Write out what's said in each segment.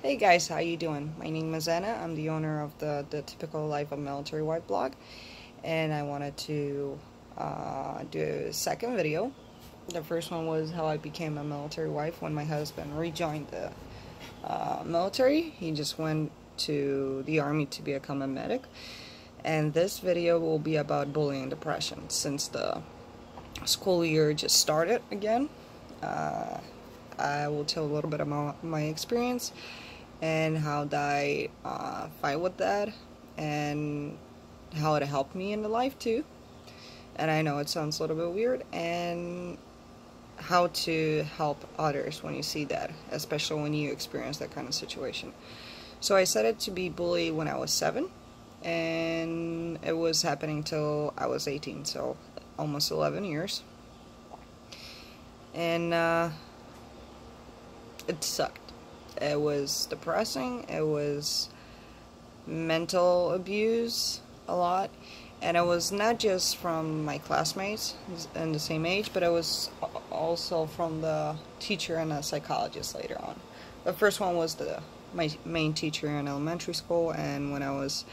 Hey guys, how you doing? My name is Anna. I'm the owner of the Typical Life of Military Wife blog, and I wanted to do a second video. The first one was how I became a military wife when my husband rejoined the military. He just went to the army to become a medic, and this video will be about bullying and depression since the school year just started again. I will tell a little bit about my experience and how I fight with that, and how it helped me in the life too. And I know it sounds a little bit weird, and how to help others when you see that, especially when you experience that kind of situation. So I started to be bullied when I was 7, and it was happening till I was 18, so almost 11 years. And it sucked. It was depressing. It was mental abuse a lot. And it was not just from my classmates in the same age, but it was also from the teacher and the psychologist later on. The first one was my main teacher in elementary school, and when I was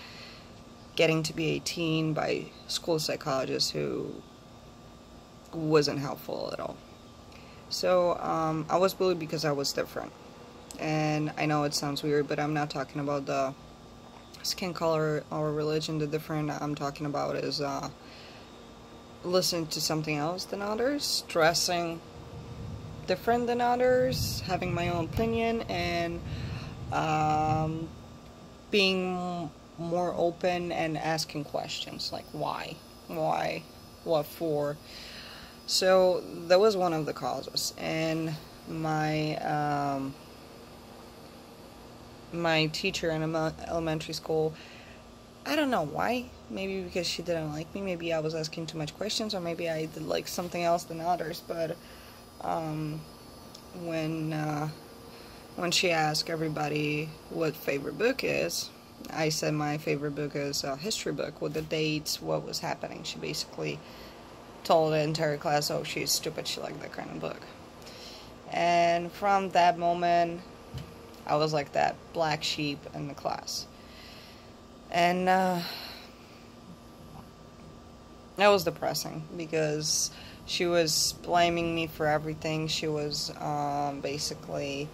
getting to be 18, by school psychologist who wasn't helpful at all. So I was bullied because I was different. And I know it sounds weird, but I'm not talking about the skin color or religion. The different I'm talking about is listening to something else than others, dressing different than others, having my own opinion, and being more open and asking questions like why, what for. So that was one of the causes. And my teacher in elementary school, I don't know why, maybe because she didn't like me, maybe I was asking too much questions, or maybe I did like something else than others, but when she asked everybody what favorite book is, I said my favorite book is a history book with the dates, what was happening. She basically told the entire class, oh, she's stupid, she liked that kind of book. And from that moment, I was like that black sheep in the class. And that was depressing, because she was blaming me for everything. She was basically,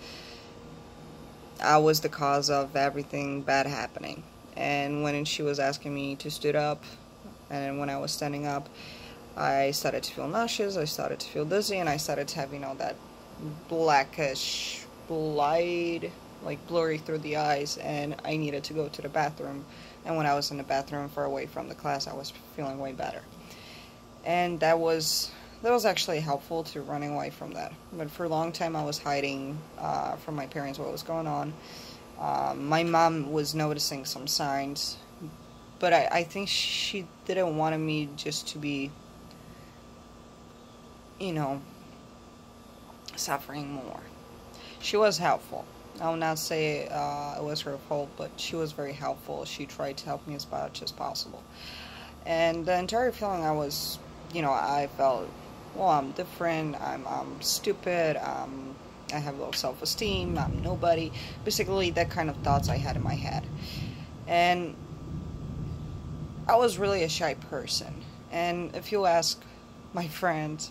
I was the cause of everything bad happening. And when she was asking me to stand up, and when I was standing up, I started to feel nauseous, I started to feel dizzy, and I started to have, that blackish light, like blurry through the eyes, and I needed to go to the bathroom. And when I was in the bathroom far away from the class, I was feeling way better. And that was actually helpful to running away from that. But for a long time, I was hiding from my parents what was going on. My mom was noticing some signs, but I think she didn't want me just to be, suffering more. She was helpful. I will not say it was her fault, but she was very helpful. She tried to help me as much as possible. And the entire feeling I was, I felt, well, I'm different, I'm stupid, I have low self-esteem, I'm nobody. Basically, that kind of thoughts I had in my head. And I was really a shy person. And if you ask my friends,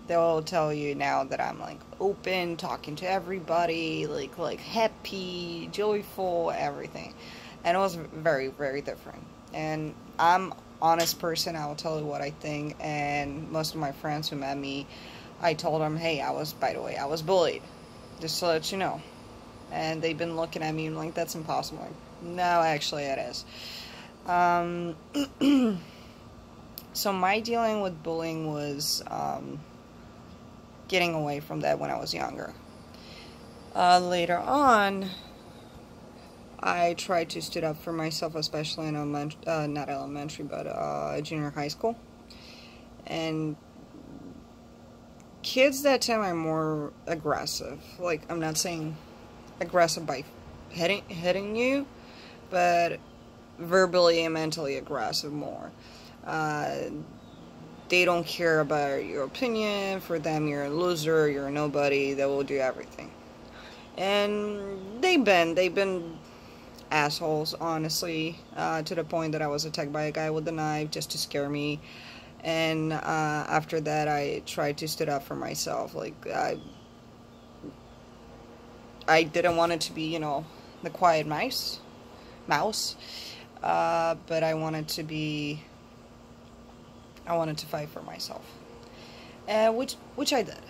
they'll tell you now that I'm like open, talking to everybody, like happy, joyful, everything. And it was very, very different. And I'm honest person. I will tell you what I think. And most of my friends who met me, I told them, hey, by the way, I was bullied, just to let you know. And they've been looking at me like, that's impossible. No, actually it is. So my dealing with bullying was getting away from that when I was younger. Later on, I tried to stand up for myself, especially in not elementary, but junior high school. And kids that time are more aggressive. Like, I'm not saying aggressive by hitting you, but verbally and mentally aggressive more. They don't care about your opinion. For them, you're a loser, you're a nobody. They will do everything. And they've been assholes, honestly, to the point that I was attacked by a guy with a knife just to scare me. And after that, I tried to stand up for myself. Like, I didn't want it to be, the quiet mouse, but I wanted to fight for myself, and which I did.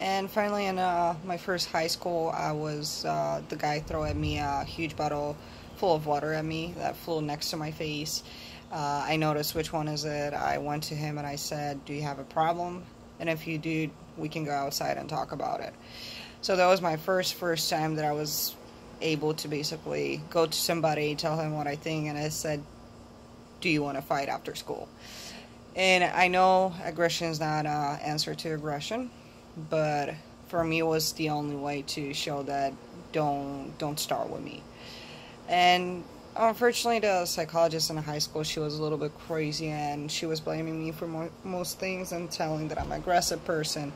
And finally, in my first high school, I was the guy threw at me a huge bottle full of water at me that flew next to my face. I noticed which one is it. I went to him and I said, "Do you have a problem? And if you do, we can go outside and talk about it." So that was my first time that I was able to basically go to somebody, tell him what I think, and I said, "Do you want to fight after school?" And I know aggression is not an answer to aggression, but for me it was the only way to show that don't start with me. And unfortunately, the psychologist in high school, she was a little bit crazy, and she was blaming me for most things and telling that I'm an aggressive person,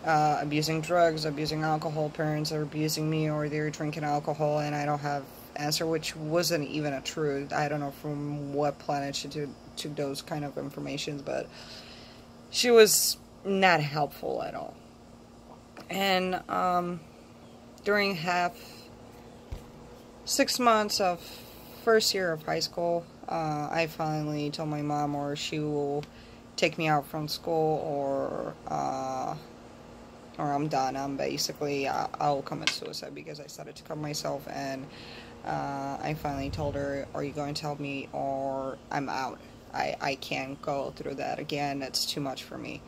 abusing drugs, abusing alcohol. Parents are abusing me, or they're drinking alcohol, and I don't have answer, which wasn't even a truth. I don't know from what planet she took those kind of informations, but she was not helpful at all. And during 6 months of first year of high school, I finally told my mom, or she will take me out from school, or I'm done. I'm basically, I'll commit suicide, because I started to cut myself. And I finally told her, "Are you going to help me, or I'm out? I can't go through that again. It's too much for me."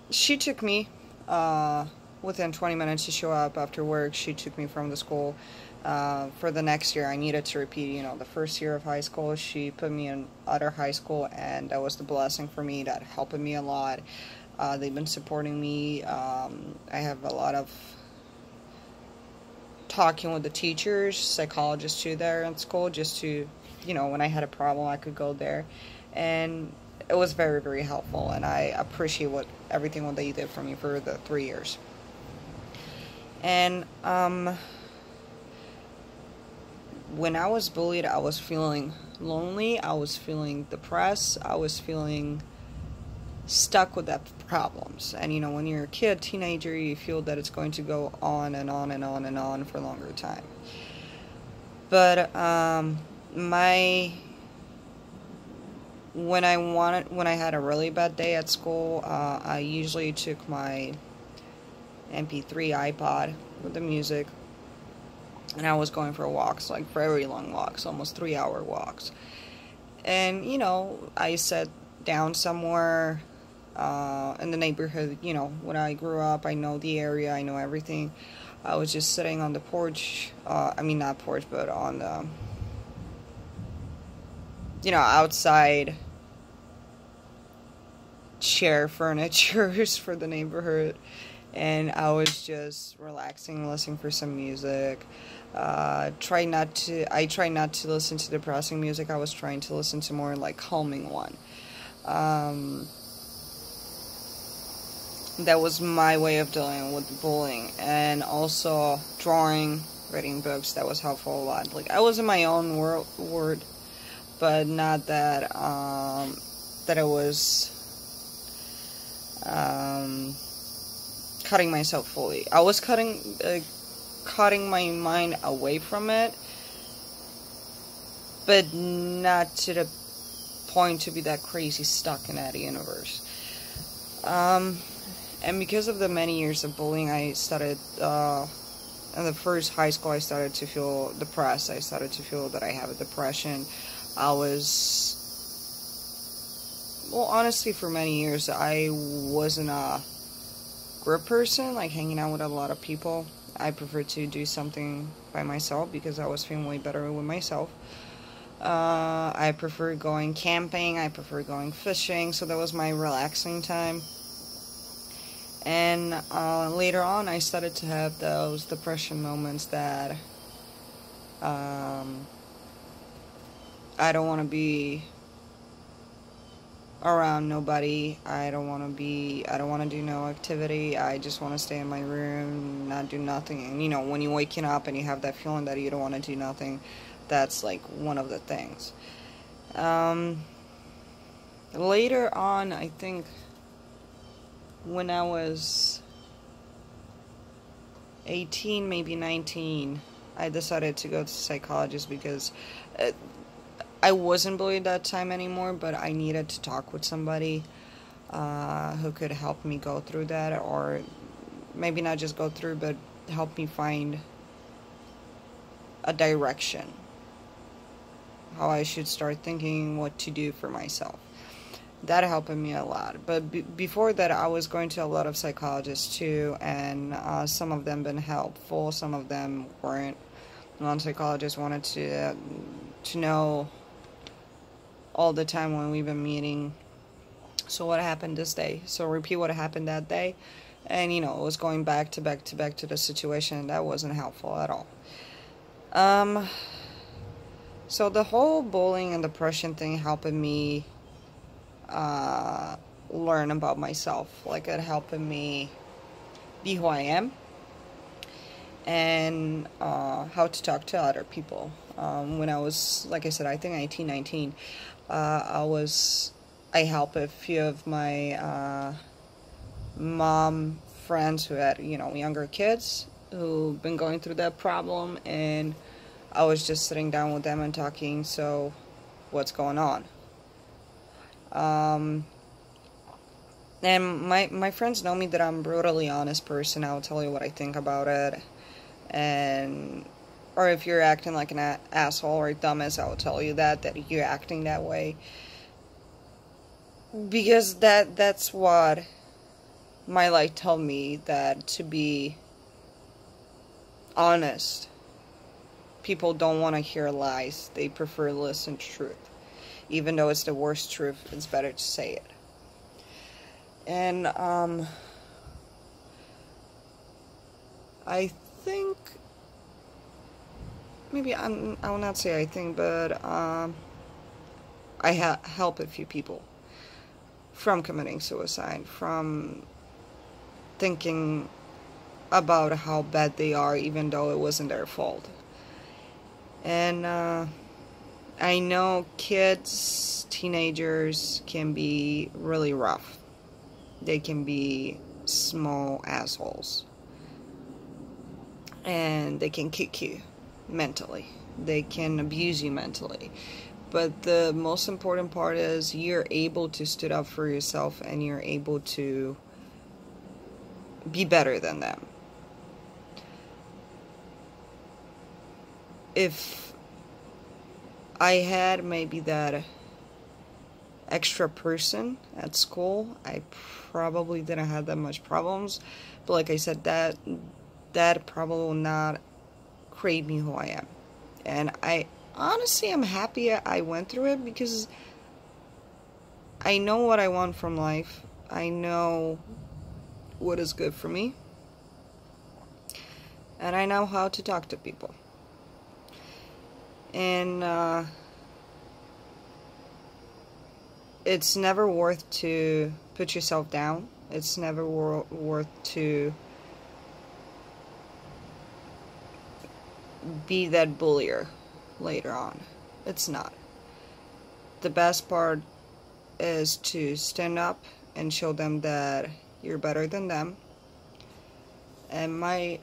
She took me. Within 20 minutes to show up after work, she took me from the school. For the next year, I needed to repeat, the first year of high school. She put me in other high school, and that was the blessing for me. That helped me a lot. They've been supporting me. I have a lot of talking with the teachers, psychologists too there in school, just to, when I had a problem, I could go there. And it was very, very helpful, and I appreciate everything what they did for me for the 3 years. And when I was bullied, I was feeling lonely, I was feeling depressed, I was feeling stuck with that problems. And when you're a kid, teenager, you feel that it's going to go on and on and on and on for a longer time. But when I had a really bad day at school, I usually took my MP3 iPod with the music, and I was going for walks, like very long walks, almost 3-hour walks. And I sat down somewhere in the neighborhood. When I grew up, I know the area, I know everything. I was just sitting on the porch, not porch, but on the outside chair furnitures for the neighborhood, and I was just relaxing, listening for some music. I try not to listen to depressing music. I was trying to listen to more like calming one. That was my way of dealing with bullying. And also drawing, reading books, that was helpful a lot. Like, I was in my own world, but not that that I was cutting myself fully. I was cutting my mind away from it, but not to the point to be that crazy stuck in that universe. And because of the many years of bullying, I started in the first high school, I started to feel depressed. I started to feel that I have a depression. I was, well, honestly, for many years, I wasn't a group person, like hanging out with a lot of people. I preferred to do something by myself because I was feeling way better with myself. I preferred going camping, I preferred going fishing, so that was my relaxing time. And later on, I started to have those depression moments that I don't want to be around nobody. I don't want to do no activity. I just want to stay in my room, not do nothing. And, you know, when you're waking up and you have that feeling that you don't want to do nothing, that's like one of the things. Later on, I think when I was 18, maybe 19, I decided to go to psychologist because I wasn't bullied that time anymore, but I needed to talk with somebody who could help me go through that, or maybe not just go through, but help me find a direction, how I should start thinking what to do for myself. That helped me a lot. But before that, I was going to a lot of psychologists too, and some of them been helpful, some of them weren't. One psychologist wanted to know all the time when we've been meeting, so what happened this day? So repeat what happened that day, and you know, it was going back to the situation. That wasn't helpful at all. So the whole bullying and depression thing helped me learn about myself. Like, it helped me be who I am, and how to talk to other people. When I was, like I said, I think 18, 19, I helped a few of my mom friends who had, you know, younger kids who've been going through that problem, and I was just sitting down with them and talking, so what's going on? And my friends know me that I'm a brutally honest person. I'll tell you what I think about it, and or if you're acting like an asshole or a dumbass, I will tell you that you're acting that way, because that's what my life told me, that to be honest, people don't want to hear lies. They prefer to listen to truth. Even though it's the worst truth, it's better to say it. And I think, maybe I will not say I think, but I helped a few people from committing suicide, from thinking about how bad they are, even though it wasn't their fault. And I know kids, teenagers can be really rough. They can be small assholes. And they can kick you mentally. They can abuse you mentally. But the most important part is you're able to stand up for yourself, and you're able to be better than them. If I had maybe that extra person at school, I probably didn't have that much problems. But like I said, that probably will not create me who I am. And I honestly am happy I went through it, because I know what I want from life. I know what is good for me. And I know how to talk to people. And it's never worth to put yourself down. It's never worth to be that bullier later on. It's not. The best part is to stand up and show them that you're better than them. And my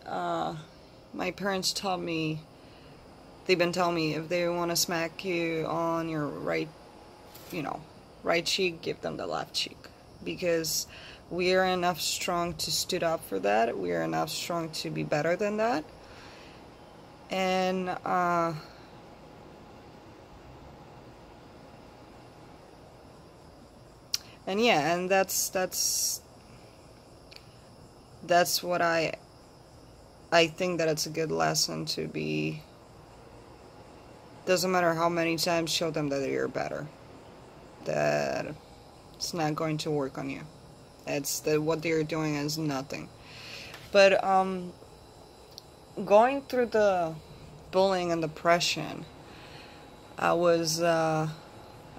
parents taught me, they've been telling me, if they want to smack you on your right cheek, give them the left cheek. Because we are enough strong to stood up for that. We are enough strong to be better than that. And yeah, and that's what I think that it's a good lesson to be. Doesn't matter how many times, show them that you're better. That it's not going to work on you. It's that what they're doing is nothing. But going through the bullying and depression, I was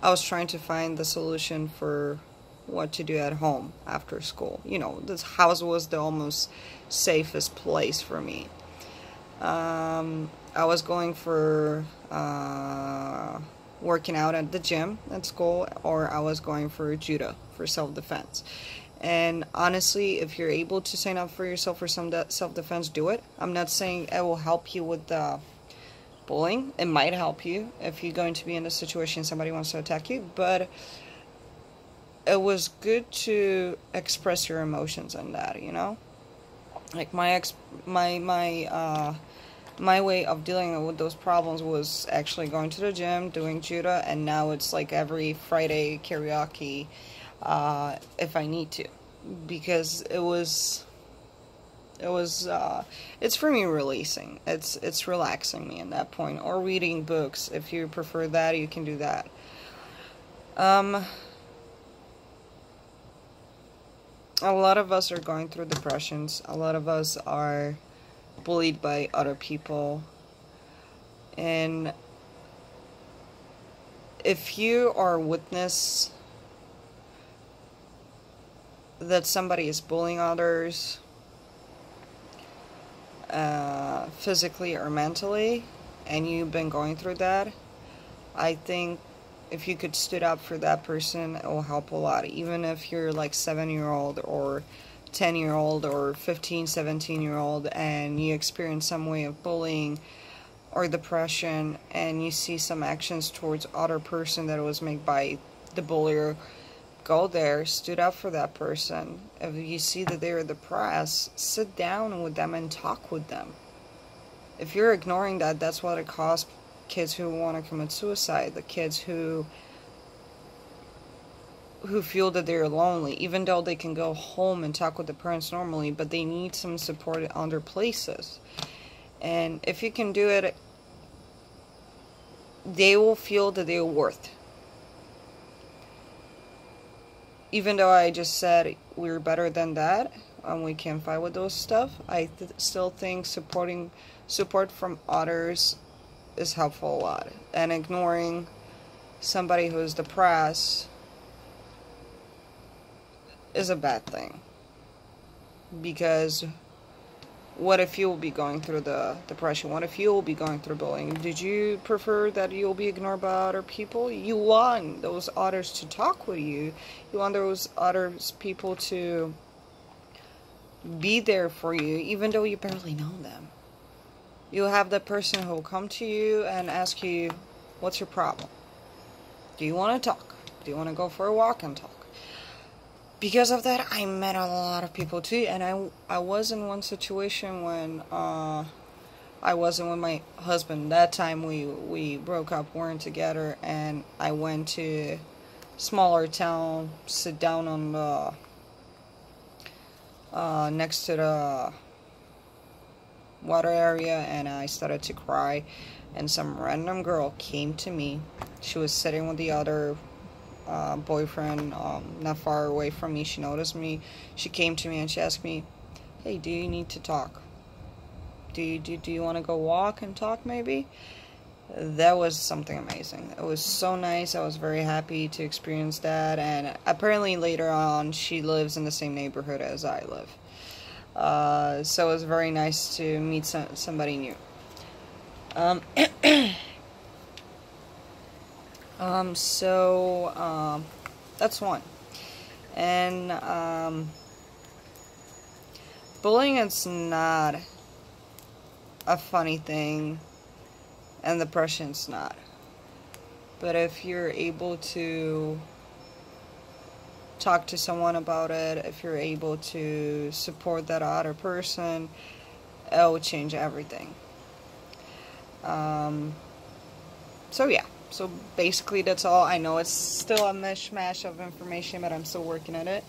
I was trying to find the solution for what to do at home after school. You know, this house was the almost safest place for me. I was going for working out at the gym at school, or I was going for judo, for self-defense. And honestly, if you're able to sign up for yourself for some self-defense, do it. I'm not saying it will help you with the bullying. It might help you if you're going to be in a situation somebody wants to attack you, but it was good to express your emotions in that, you know? Like my way of dealing with those problems was actually going to the gym, doing judo, and now it's like every Friday karaoke if I need to, because it's for me releasing. It's relaxing me at that point, or reading books. If you prefer that, you can do that. A lot of us are going through depressions. A lot of us are bullied by other people. And if you are a witness that somebody is bullying others, physically or mentally, and you've been going through that, I think if you could stood up for that person, it will help a lot. Even if you're like 7-year-old or 10-year-old or 15, 17-year-old, and you experience some way of bullying or depression, and you see some actions towards other person that was made by the bullier, go there, stood up for that person. If you see that they're depressed, sit down with them and talk with them. If you're ignoring that, that's what it costs kids who want to commit suicide, the kids who feel that they're lonely, even though they can go home and talk with the parents normally, but they need some support in other places. And if you can do it, they will feel that they're worth. Even though I just said we're better than that, and we can fight with those stuff, I still think support from others is helpful a lot. And ignoring somebody who is depressed is a bad thing. Because what if you'll be going through the depression? What if you'll be going through bullying? Did you prefer that you'll be ignored by other people? You want those others to talk with you. You want those other people to be there for you, even though you barely know them. You'll have that person who will come to you and ask you, what's your problem? Do you want to talk? Do you want to go for a walk and talk? Because of that, I met a lot of people too, and I was in one situation when I wasn't with my husband. That time we broke up, weren't together, and I went to smaller town, sit down on the next to the water area, and I started to cry, and some random girl came to me. She was sitting with the other boyfriend, not far away from me. She noticed me. She came to me and she asked me, hey, do you need to talk? Do you want to go walk and talk maybe? That was something amazing. It was so nice. I was very happy to experience that, and apparently later on she lives in the same neighborhood as I live. So it was very nice to meet somebody new. That's one. And bullying is not a funny thing, and depression's not. But if you're able to talk to someone about it, if you're able to support that other person, it will change everything. So yeah. So basically that's all. I know it's still a mishmash of information, but I'm still working on it.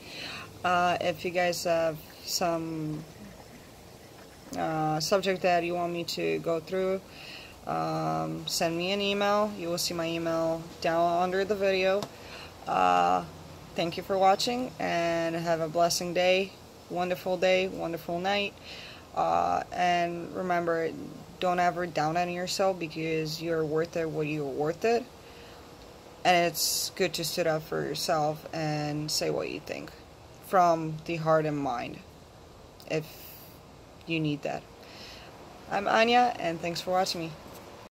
If you guys have some subject that you want me to go through, send me an email. You will see my email down under the video. Thank you for watching, and have a blessing day, wonderful night. And remember, don't ever down on yourself, because you're worth it when you're worth it. And it's good to stand up for yourself and say what you think from the heart and mind if you need that. I'm Anya, and thanks for watching me.